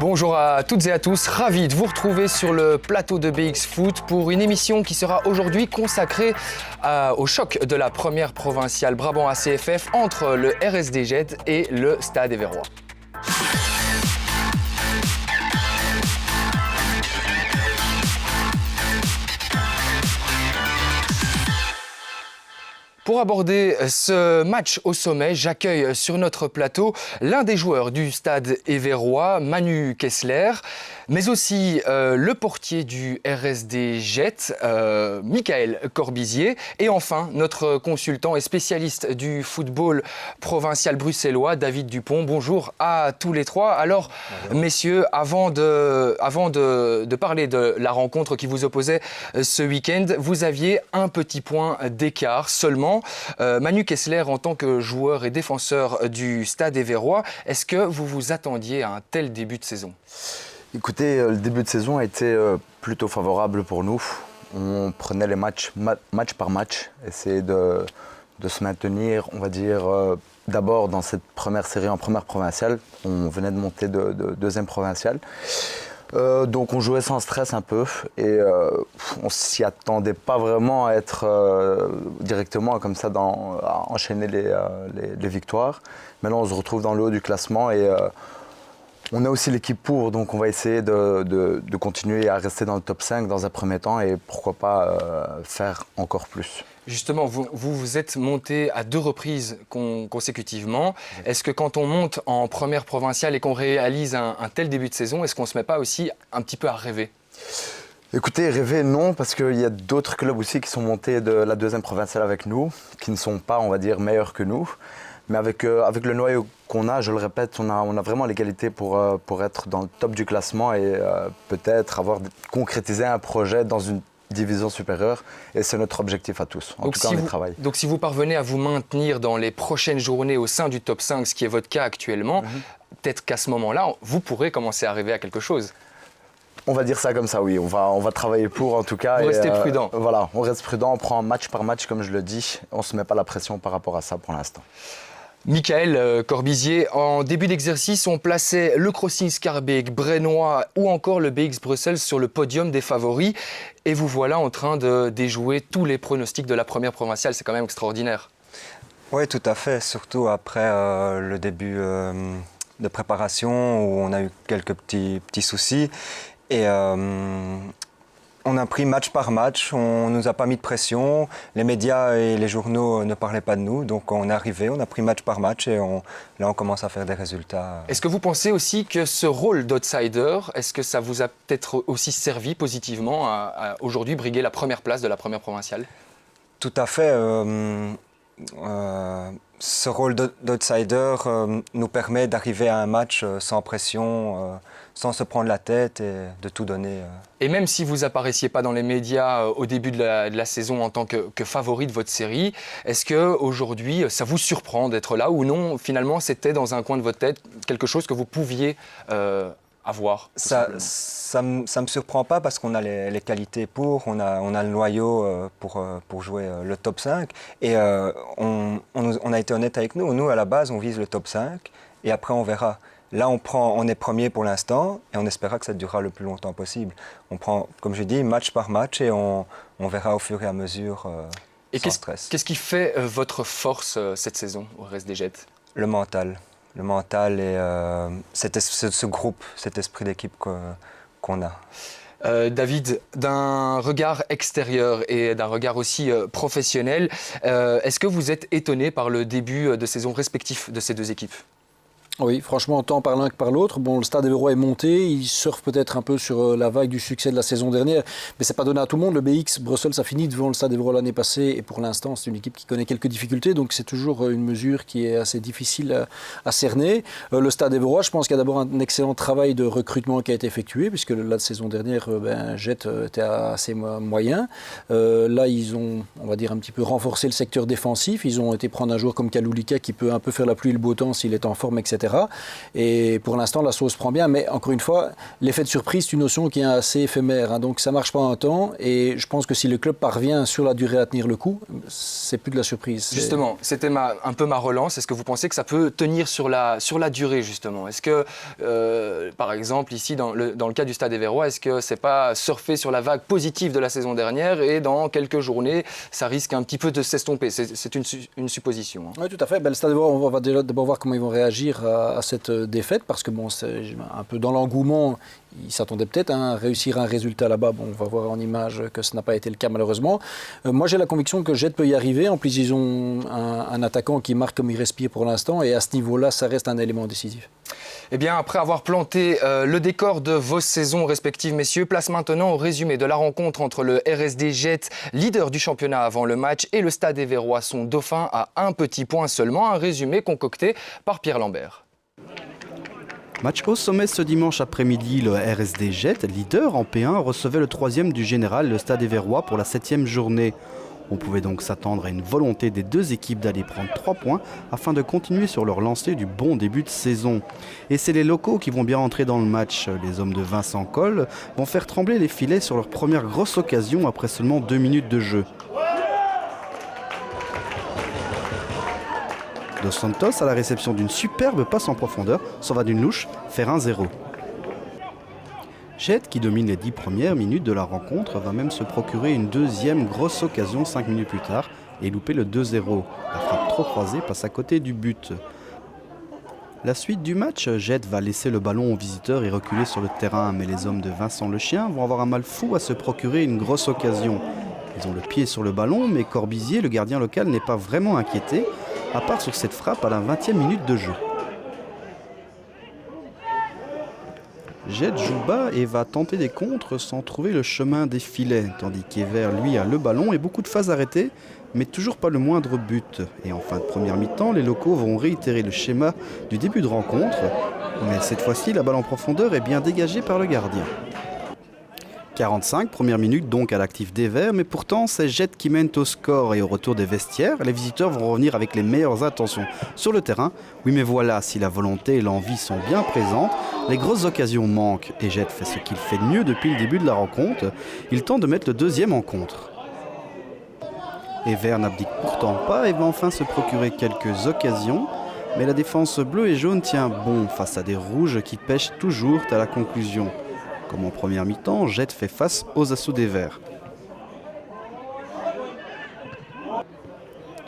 Bonjour à toutes et à tous, ravi de vous retrouver sur le plateau de BX Foot pour une émission qui sera aujourd'hui consacrée au choc de la première provinciale Brabant ACFF entre le RSD Jet et le Stade Éverrois. Pour aborder ce match au sommet, j'accueille sur notre plateau l'un des joueurs du Stade Éverrois, Manu Kessler, mais aussi le portier du RSD Jet, Michael Corbizier, et enfin notre consultant et spécialiste du football provincial bruxellois, David Dupont. Bonjour à tous les trois. Alors, messieurs, avant de parler de la rencontre qui vous opposait ce week-end, vous aviez un petit point d'écart seulement. Manu Kessler, en tant que joueur et défenseur du Stade Éverrois, est-ce que vous vous attendiez à un tel début de saison ? Écoutez, le début de saison a été plutôt favorable pour nous. On prenait les match par match, essayer de se maintenir, on va dire, d'abord dans cette première série en première provinciale. On venait de monter de deuxième provinciale. Donc on jouait sans stress un peu et on s'y attendait pas vraiment à être directement comme ça à enchaîner les victoires. Maintenant on se retrouve dans le haut du classement et on a aussi l'équipe pour, donc on va essayer de continuer à rester dans le top 5 dans un premier temps et pourquoi pas faire encore plus. Justement, vous êtes monté à 2 reprises consécutivement. Est-ce que quand on monte en première provinciale et qu'on réalise un tel début de saison, est-ce qu'on ne se met pas aussi un petit peu à rêver ? Écoutez, rêver non, parce qu'il y a d'autres clubs aussi qui sont montés de la deuxième provinciale avec nous, qui ne sont pas, on va dire, meilleurs que nous. Mais avec le noyau qu'on a, je le répète, on a vraiment les qualités pour être dans le top du classement et peut-être concrétiser un projet dans une division supérieure, et c'est notre objectif à tous. En tout cas, on y travaille. Donc si vous parvenez à vous maintenir dans les prochaines journées au sein du top 5, ce qui est votre cas actuellement, peut-être qu'à ce moment-là, vous pourrez commencer à rêver à quelque chose. On va dire ça comme ça, oui. On va travailler pour, en tout cas. Vous restez prudent. Voilà, on reste prudent, on prend match par match, comme je le dis. On ne se met pas la pression par rapport à ça pour l'instant. Michael Corbizier, en début d'exercice, on plaçait le Crossing Schaerbeek, Brennois ou encore le BX Bruxelles sur le podium des favoris. Et vous voilà en train de déjouer tous les pronostics de la première provinciale. C'est quand même extraordinaire. Oui, tout à fait. Surtout après le début de préparation où on a eu quelques petits soucis. Et on a pris match par match, on ne nous a pas mis de pression, les médias et les journaux ne parlaient pas de nous, donc on est arrivé, on a pris match par match et là on commence à faire des résultats. Est-ce que vous pensez aussi que ce rôle d'outsider, est-ce que ça vous a peut-être aussi servi positivement à aujourd'hui briguer la première place de la première provinciale ? Tout à fait. Ce rôle d'outsider nous permet d'arriver à un match sans pression, sans se prendre la tête et de tout donner. Et même si vous n'apparaissiez pas dans les médias au début de la saison en tant que favori de votre série, est-ce qu'aujourd'hui ça vous surprend d'être là ou non ? Finalement, c'était dans un coin de votre tête quelque chose que vous pouviez avoir. Ça me surprend pas parce qu'on a les qualités pour, on a le noyau pour jouer le top 5 et on a été honnête avec nous. Nous, à la base, on vise le top 5 et après on verra. Là, on est premier pour l'instant et on espérera que ça durera le plus longtemps possible. On prend, comme je dis, match par match et on verra au fur et à mesure sans stress. Qu'est-ce qui fait votre force cette saison au RSD Jet ? Le mental. Le mental et ce groupe, cet esprit d'équipe qu'on a. David, d'un regard extérieur et d'un regard aussi professionnel, est-ce que vous êtes étonné par le début de saison respectif de ces deux équipes ? Oui, franchement, tant par l'un que par l'autre. Bon, le Stade Éverrois est monté, il surfe peut-être un peu sur la vague du succès de la saison dernière, mais c'est pas donné à tout le monde. Le BX Bruxelles, ça finit devant le Stade Éverrois l'année passée, et pour l'instant, c'est une équipe qui connaît quelques difficultés, donc c'est toujours une mesure qui est assez difficile à cerner. Le Stade Éverrois, je pense qu'il y a d'abord un excellent travail de recrutement qui a été effectué, puisque la saison dernière, Jet était assez moyen. Là, ils ont, on va dire, un petit peu renforcé le secteur défensif. Ils ont été prendre un joueur comme Kaloulika qui peut un peu faire la pluie et le beau temps s'il est en forme, etc. etc. Et pour l'instant, la sauce prend bien. Mais encore une fois, l'effet de surprise, c'est une notion qui est assez éphémère. Hein. Donc ça ne marche pas un temps. Et je pense que si le club parvient sur la durée à tenir le coup, c'est plus de la surprise. Justement, c'était un peu ma relance. Est-ce que vous pensez que ça peut tenir sur la durée, justement? Est-ce que, par exemple, ici, dans le cas du Stade Éverrois, est-ce que c'est pas surfer sur la vague positive de la saison dernière et dans quelques journées, ça risque un petit peu de s'estomper? C'est une supposition. Hein. Oui, tout à fait. Le Stade Éverrois, on va d'abord voir comment ils vont réagir à cette défaite, parce que bon, c'est un peu dans l'engouement. Ils s'attendaient peut-être à réussir un résultat là-bas. Bon, on va voir en image que ce n'a pas été le cas malheureusement. Moi, j'ai la conviction que Jet peut y arriver. En plus, ils ont un attaquant qui marque comme il respire pour l'instant. Et à ce niveau-là, ça reste un élément décisif. Eh bien, après avoir planté le décor de vos saisons respectives, messieurs, place maintenant au résumé de la rencontre entre le RSD Jet, leader du championnat avant le match, et le Stade Éverrois, son dauphin, à un petit point seulement. Un résumé concocté par Pierre Lambert. Match au sommet ce dimanche après-midi, le RSD Jet, leader en P1, recevait le 3e du général, le Stade Éverrois, pour la 7e journée. On pouvait donc s'attendre à une volonté des deux équipes d'aller prendre 3 points afin de continuer sur leur lancée du bon début de saison. Et c'est les locaux qui vont bien entrer dans le match. Les hommes de Vincent Coll vont faire trembler les filets sur leur première grosse occasion après seulement 2 minutes de jeu. Dos Santos, à la réception d'une superbe passe en profondeur, s'en va d'une louche faire 1-0. Jet, qui domine les 10 premières minutes de la rencontre, va même se procurer une deuxième grosse occasion 5 minutes plus tard et louper le 2-0. La frappe trop croisée passe à côté du but. La suite du match, Jet va laisser le ballon aux visiteurs et reculer sur le terrain, mais les hommes de Vincent Le Chien vont avoir un mal fou à se procurer une grosse occasion. Ils ont le pied sur le ballon, mais Corbizier, le gardien local, n'est pas vraiment inquiété, à part sur cette frappe à la 20e minute de jeu. Jet joue bas et va tenter des contres sans trouver le chemin des filets, tandis qu'Evert, lui, a le ballon et beaucoup de phases arrêtées, mais toujours pas le moindre but. Et en fin de première mi-temps, les locaux vont réitérer le schéma du début de rencontre, mais cette fois-ci, la balle en profondeur est bien dégagée par le gardien. 45, première minute donc à l'actif des Verts, mais pourtant c'est Jet qui mène au score et au retour des vestiaires, les visiteurs vont revenir avec les meilleures intentions sur le terrain. Oui, mais voilà, si la volonté et l'envie sont bien présentes, les grosses occasions manquent et Jet fait ce qu'il fait de mieux depuis le début de la rencontre. Il tente de mettre le deuxième en contre. Et Vert n'abdique pourtant pas et va enfin se procurer quelques occasions, mais la défense bleue et jaune tient bon face à des rouges qui pêchent toujours à la conclusion. Comme en première mi-temps, Jet fait face aux assauts des Verts.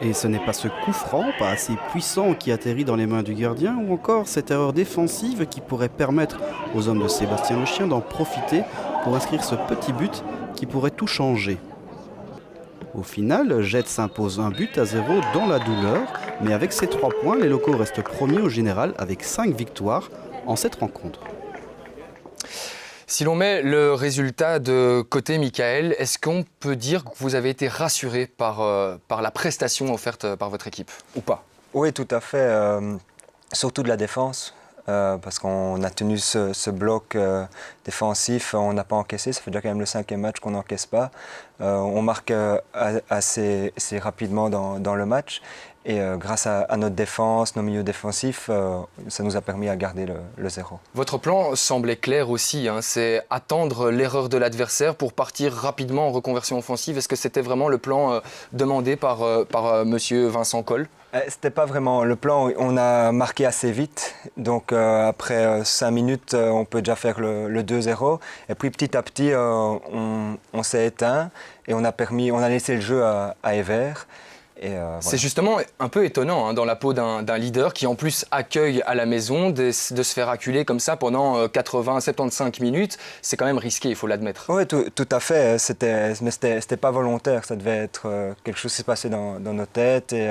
Et ce n'est pas ce coup franc, pas assez puissant, qui atterrit dans les mains du gardien, ou encore cette erreur défensive qui pourrait permettre aux hommes de Sébastien Le Chien d'en profiter pour inscrire ce petit but qui pourrait tout changer. Au final, Jet s'impose 1-0 dans la douleur, mais avec ces 3 points, les locaux restent premiers au général avec 5 victoires en cette rencontre. Si l'on met le résultat de côté, Michael, est-ce qu'on peut dire que vous avez été rassuré par la prestation offerte par votre équipe ou pas? Oui, tout à fait. Surtout de la défense. Parce qu'on a tenu ce bloc défensif, on n'a pas encaissé. Ça fait déjà quand même le 5e match qu'on n'encaisse pas. On marque assez rapidement dans le match. Et grâce à notre défense, nos milieux défensifs, ça nous a permis à garder le 0. Votre plan semblait clair aussi, hein, c'est attendre l'erreur de l'adversaire pour partir rapidement en reconversion offensive. Est-ce que c'était vraiment le plan demandé par monsieur Vincent Coll? C'était pas vraiment le plan, on a marqué assez vite, donc après 5 minutes on peut déjà faire le 2-0 et puis petit à petit on s'est éteint et on a laissé le jeu à Evert. Voilà. C'est justement un peu étonnant hein, dans la peau d'un leader qui en plus accueille à la maison de se faire acculer comme ça pendant 80-75 minutes. C'est quand même risqué, il faut l'admettre. Oui, tout à fait. Mais c'était pas volontaire. Ça devait être quelque chose qui s'est passé dans nos têtes. Et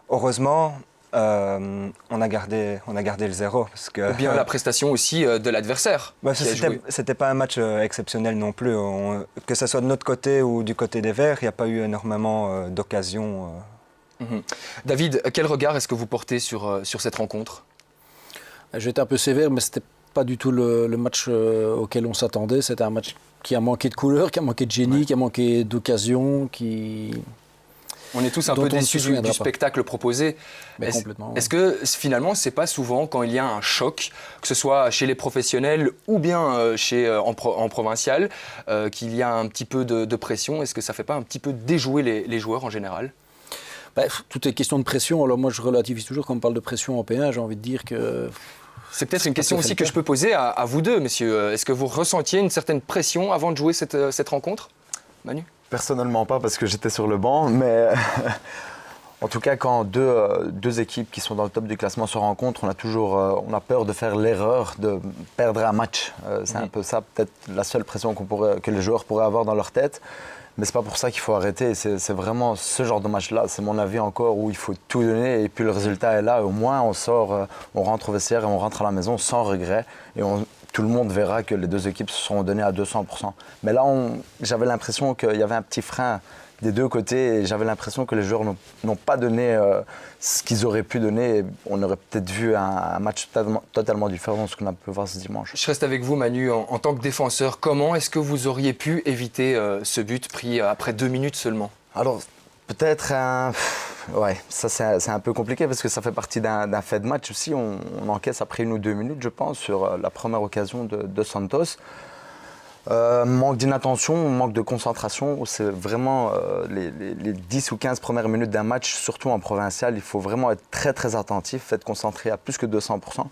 heureusement, on a gardé le 0. Parce que, ou bien la prestation aussi de l'adversaire. C'était pas un match exceptionnel non plus. Que ce soit de notre côté ou du côté des Verts, il n'y a pas eu énormément d'occasions. David, quel regard est-ce que vous portez sur cette rencontre? J'ai été un peu sévère, mais c'était pas du tout le match auquel on s'attendait. C'était un match qui a manqué de couleur, qui a manqué de génie, qui a manqué d'occasion, On est tous un dont peu on ne déçus se du souviendra pas. spectacle proposé. Mais Est-ce, complètement. est-ce que finalement, c'est pas souvent quand il y a un choc, que ce soit chez les professionnels ou bien en provincial, qu'il y a un petit peu de pression? Est-ce que ça fait pas un petit peu déjouer les joueurs en général? Tout est question de pression. Alors moi, je relativise toujours quand on parle de pression en P1. J'ai envie de dire que... C'est peut-être une question tout à fait aussi le que cas. je peux poser à vous deux, messieurs. Est-ce que vous ressentiez une certaine pression avant de jouer cette rencontre, Manu? Personnellement pas parce que j'étais sur le banc, mais en tout cas quand deux équipes qui sont dans le top du classement se rencontrent, on a peur de faire l'erreur de perdre un match. C'est un peu ça peut-être la seule pression que les joueurs pourraient avoir dans leur tête. Mais c'est pas pour ça qu'il faut arrêter. C'est vraiment ce genre de match-là. C'est mon avis encore où il faut tout donner et puis le résultat est là. Au moins on sort, on rentre au vestiaire et on rentre à la maison sans regret et tout le monde verra que les deux équipes se sont données à 200%. Mais là, j'avais l'impression qu'il y avait un petit frein des deux côtés et j'avais l'impression que les joueurs n'ont pas donné ce qu'ils auraient pu donner. On aurait peut-être vu un match totalement différent de ce qu'on a pu voir ce dimanche. Je reste avec vous, Manu, en tant que défenseur. Comment est-ce que vous auriez pu éviter ce but pris après 2 minutes seulement? Alors, peut-être ouais, ça c'est un peu compliqué parce que ça fait partie d'un fait de match aussi. On encaisse après 1 ou 2 minutes, je pense, sur la première occasion de Santos. Manque d'inattention, manque de concentration, c'est vraiment les 10 ou 15 premières minutes d'un match, surtout en provincial, il faut vraiment être très très attentif, être concentré à plus que 200%,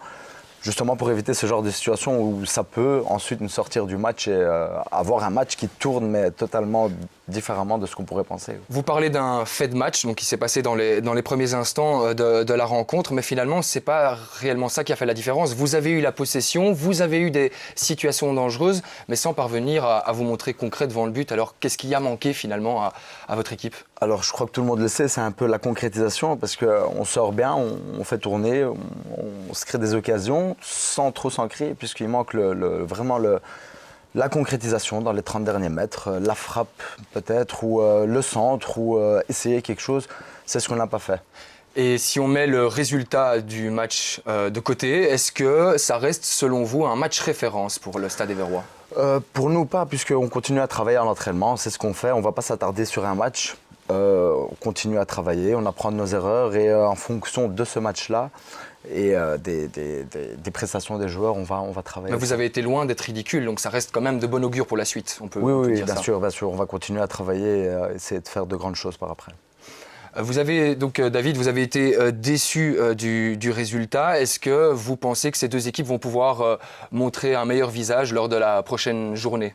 justement pour éviter ce genre de situation où ça peut ensuite nous sortir du match et avoir un match qui tourne mais totalement différemment de ce qu'on pourrait penser. Vous parlez d'un fait de match donc, qui s'est passé dans les premiers instants de la rencontre, mais finalement, ce n'est pas réellement ça qui a fait la différence. Vous avez eu la possession, vous avez eu des situations dangereuses, mais sans parvenir à vous montrer concret devant le but. Alors, qu'est-ce qui a manqué finalement à votre équipe? Alors, je crois que tout le monde le sait, c'est un peu la concrétisation, parce qu'on sort bien, on fait tourner, on se crée des occasions, sans trop s'en créer, puisqu'il manque vraiment la concrétisation dans les 30 derniers mètres, la frappe peut-être, ou le centre, ou essayer quelque chose, c'est ce qu'on n'a pas fait. Et si on met le résultat du match de côté, est-ce que ça reste selon vous un match référence pour le Stade Éverrois? Pour nous pas, puisqu'on continue à travailler à l'entraînement, c'est ce qu'on fait, on ne va pas s'attarder sur un match. On continue à travailler, on apprend de nos erreurs et en fonction de ce match-là et des prestations des joueurs, on va travailler. Mais vous avez été loin d'être ridicule, donc ça reste quand même de bon augure pour la suite. On peut Oui, dire bien ça. sûr, on va continuer à travailler et essayer de faire de grandes choses par après. Vous avez donc David, vous avez été déçu du résultat. Est-ce que vous pensez que ces deux équipes vont pouvoir montrer un meilleur visage lors de la prochaine journée?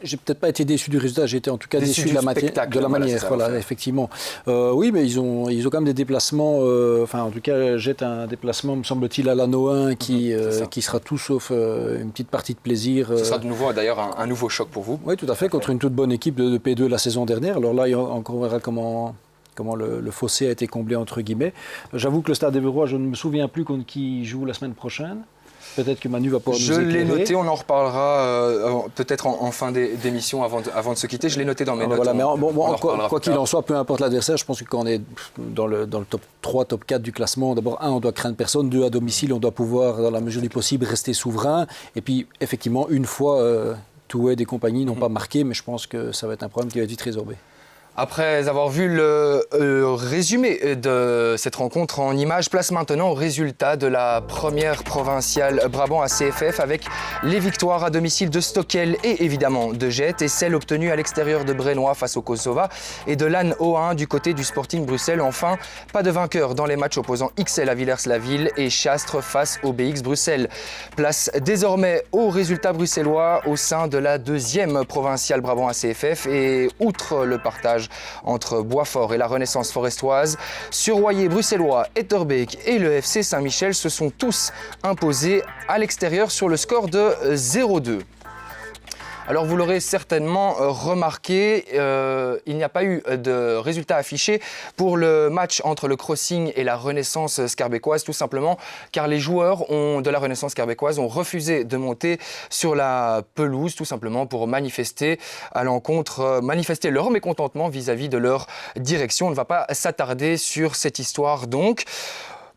J'ai peut-être pas été déçu du résultat, j'ai été en tout cas déçu de la manière. Ça, voilà, effectivement. Oui, mais ils ont quand même des déplacements. En tout cas, Jette un déplacement, me semble-t-il, à l'anneau 1 qui sera tout sauf une petite partie de plaisir. Ce sera de nouveau d'ailleurs un nouveau choc pour vous. Oui, tout à fait, contre une toute bonne équipe de P2 la saison dernière. Alors là, on verra comment le fossé a été comblé entre guillemets. J'avoue que le Stade Éverrois, je ne me souviens plus contre qui joue la semaine prochaine. Peut-être que Manu va pouvoir nous éclairer. Je l'ai noté, on en reparlera peut-être en fin d'émission avant de se quitter. Je l'ai noté dans mes notes. Voilà, mais quoi qu'il en soit, peu importe l'adversaire, je pense que quand on est dans le top 3, top 4 du classement, d'abord, on doit craindre personne. 2, à domicile, on doit pouvoir, dans la mesure du possible, rester souverain. Et puis, effectivement, une fois, Toued et compagnie n'ont pas marqué, mais je pense que ça va être un problème qui va être vite résorbé. Après avoir vu le résumé de cette rencontre en images, place maintenant au résultat de la première provinciale Brabant à CFF avec les victoires à domicile de Stockel et évidemment de Jette et celle obtenue à l'extérieur de Brennois face au Kosova et de l'Anne O1 du côté du Sporting Bruxelles. Enfin, pas de vainqueur dans les matchs opposant XL à Villers-la-Ville et Chastres face au BX Bruxelles. Place désormais au résultat bruxellois au sein de la deuxième provinciale Brabant à CFF et outre le partage entre Boisfort et la Renaissance forestoise, Surroyer bruxellois, Etterbeek et le FC Saint-Michel se sont tous imposés à l'extérieur sur le score de 0-2. Alors vous l'aurez certainement remarqué, il n'y a pas eu de résultat affiché pour le match entre le Crossing et la Renaissance Scarbecoise, tout simplement car les joueurs de la Renaissance Scarbecoise ont refusé de monter sur la pelouse, tout simplement pour manifester leur mécontentement vis-à-vis de leur direction. On ne va pas s'attarder sur cette histoire donc.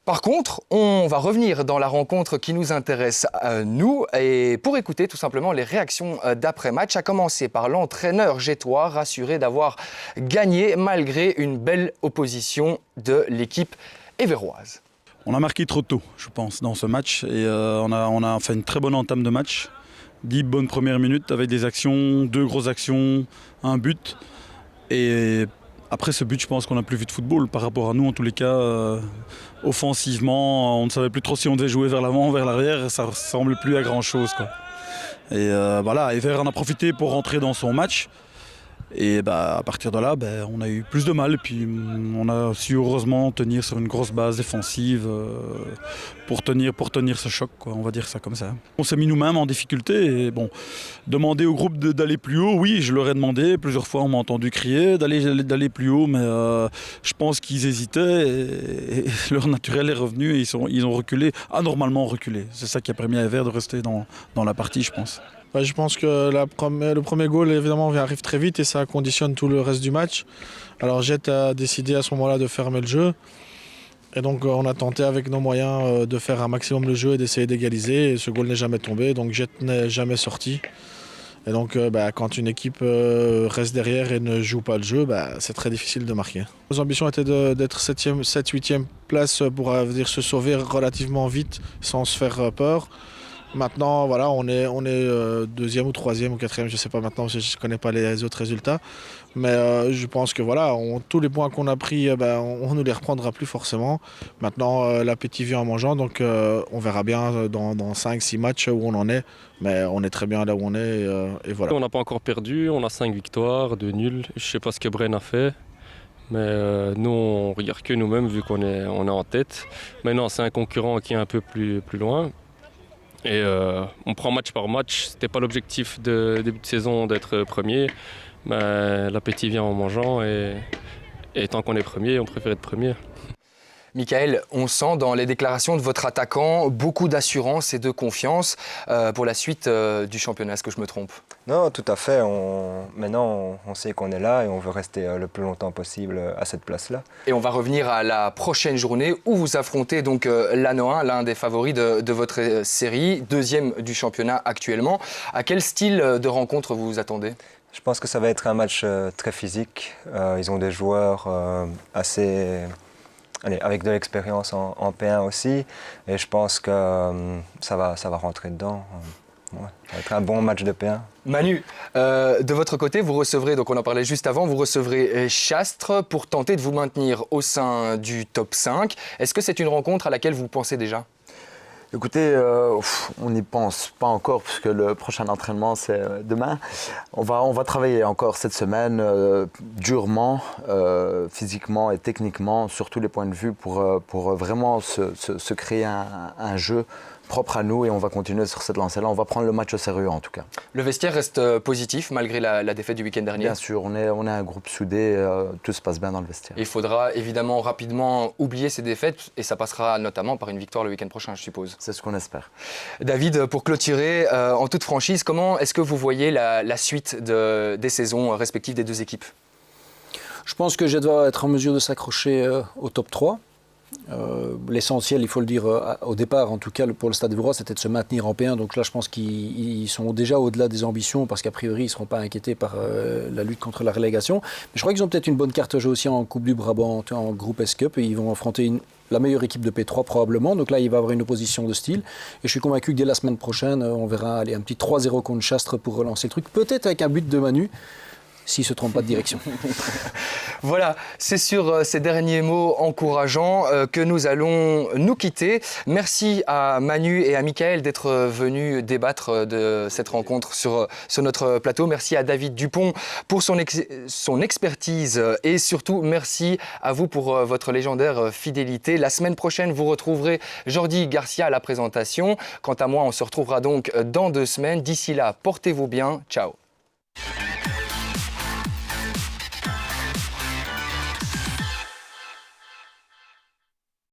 Par contre, on va revenir dans la rencontre qui nous intéresse, nous, et pour écouter tout simplement les réactions d'après-match, à commencer par l'entraîneur gétois, rassuré d'avoir gagné malgré une belle opposition de l'équipe évéroise. On a marqué trop tôt, je pense, dans ce match, et on a fait une très bonne entame de match. 10 bonnes premières minutes avec des actions, 2 grosses actions, un but. Et après ce but, je pense qu'on n'a plus vu de football par rapport à nous, en tous les cas. Offensivement, on ne savait plus trop si on devait jouer vers l'avant ou vers l'arrière. Ça ne ressemble plus à grand-chose, quoi. Et voilà, Evere en a profité pour rentrer dans son match. Et à partir de là, on a eu plus de mal. Et puis on a su heureusement tenir sur une grosse base défensive pour tenir ce choc, quoi, on va dire ça comme ça. On s'est mis nous-mêmes en difficulté. Et bon, demander au groupe d'aller plus haut, oui, je leur ai demandé. Plusieurs fois, on m'a entendu crier d'aller plus haut. Mais je pense qu'ils hésitaient. Et leur naturel est revenu. Et ils ont reculé, anormalement reculé. C'est ça qui a permis à Evere de rester dans la partie, je pense. Je pense que le premier goal, évidemment, arrive très vite et ça conditionne tout le reste du match. Alors Jet a décidé à ce moment-là de fermer le jeu. Et donc on a tenté avec nos moyens de faire un maximum le jeu et d'essayer d'égaliser. Et ce goal n'est jamais tombé, donc Jet n'est jamais sorti. Et donc quand une équipe reste derrière et ne joue pas le jeu, c'est très difficile de marquer. Nos ambitions étaient d'être 7e, 8e place pour dire, se sauver relativement vite sans se faire peur. Maintenant, voilà, on est 2e ou 3e ou 4e, je ne sais pas maintenant, je ne connais pas les autres résultats. Mais je pense que voilà, tous les points qu'on a pris, on ne les reprendra plus forcément. Maintenant, l'appétit vient en mangeant, donc on verra bien dans 5-6 matchs où on en est. Mais on est très bien là où on est et voilà. On n'a pas encore perdu, on a 5 victoires, 2 nuls. Je ne sais pas ce que Bren a fait. Mais nous, on ne regarde que nous-mêmes vu qu'on est en tête. Maintenant, c'est un concurrent qui est un peu plus loin. Et on prend match par match. Ce n'était pas l'objectif de début de saison d'être premier. Mais l'appétit vient en mangeant et tant qu'on est premier, on préfère être premier. Michael, on sent dans les déclarations de votre attaquant beaucoup d'assurance et de confiance pour la suite du championnat. Est-ce que je me trompe ? Non, tout à fait. Maintenant, on sait qu'on est là et on veut rester le plus longtemps possible à cette place-là. Et on va revenir à la prochaine journée où vous affrontez donc l'Hannoï, l'un des favoris de votre série, 2e du championnat actuellement. À quel style de rencontre vous vous attendez ? Je pense que ça va être un match très physique. Ils ont des joueurs avec de l'expérience en P1 aussi. Et je pense que ça va rentrer dedans. Ouais, ça va être un bon match de P1. Manu, de votre côté, vous recevrez, donc on en parlait juste avant, vous recevrez Chastres pour tenter de vous maintenir au sein du top 5. Est-ce que c'est une rencontre à laquelle vous pensez déjà ? Écoutez, on n'y pense pas encore puisque le prochain entraînement c'est demain. On va travailler encore cette semaine durement, physiquement et techniquement sur tous les points de vue pour vraiment se créer un jeu propre à nous et on va continuer sur cette lancée-là. On va prendre le match au sérieux en tout cas. Le vestiaire reste positif malgré la défaite du week-end dernier ? Bien sûr, on est un groupe soudé, tout se passe bien dans le vestiaire. Il faudra évidemment rapidement oublier ces défaites et ça passera notamment par une victoire le week-end prochain, je suppose. C'est ce qu'on espère. David, pour clôturer, en toute franchise, comment est-ce que vous voyez la suite des saisons respectives des deux équipes ? Je pense que Jet va être en mesure de s'accrocher au top 3. L'essentiel, il faut le dire au départ, en tout cas pour le Stade Évérois, c'était de se maintenir en P1. Donc là, je pense qu'ils sont déjà au-delà des ambitions parce qu'a priori, ils ne seront pas inquiétés par la lutte contre la relégation. Mais je crois qu'ils ont peut-être une bonne carte à jouer aussi en Coupe du Brabant, en groupe S-Cup, et ils vont affronter la meilleure équipe de P3 probablement. Donc là, il va y avoir une opposition de style. Et je suis convaincu que dès la semaine prochaine, on verra un petit 3-0 contre Chastres pour relancer le truc. Peut-être avec un but de Manu, s'il ne se trompe pas de direction. Voilà, c'est sur ces derniers mots encourageants que nous allons nous quitter. Merci à Manu et à Michael d'être venus débattre de cette rencontre sur notre plateau. Merci à David Dupont pour son expertise et surtout merci à vous pour votre légendaire fidélité. La semaine prochaine, vous retrouverez Jordi Garcia à la présentation. Quant à moi, on se retrouvera donc dans 2 semaines. D'ici là, portez-vous bien. Ciao.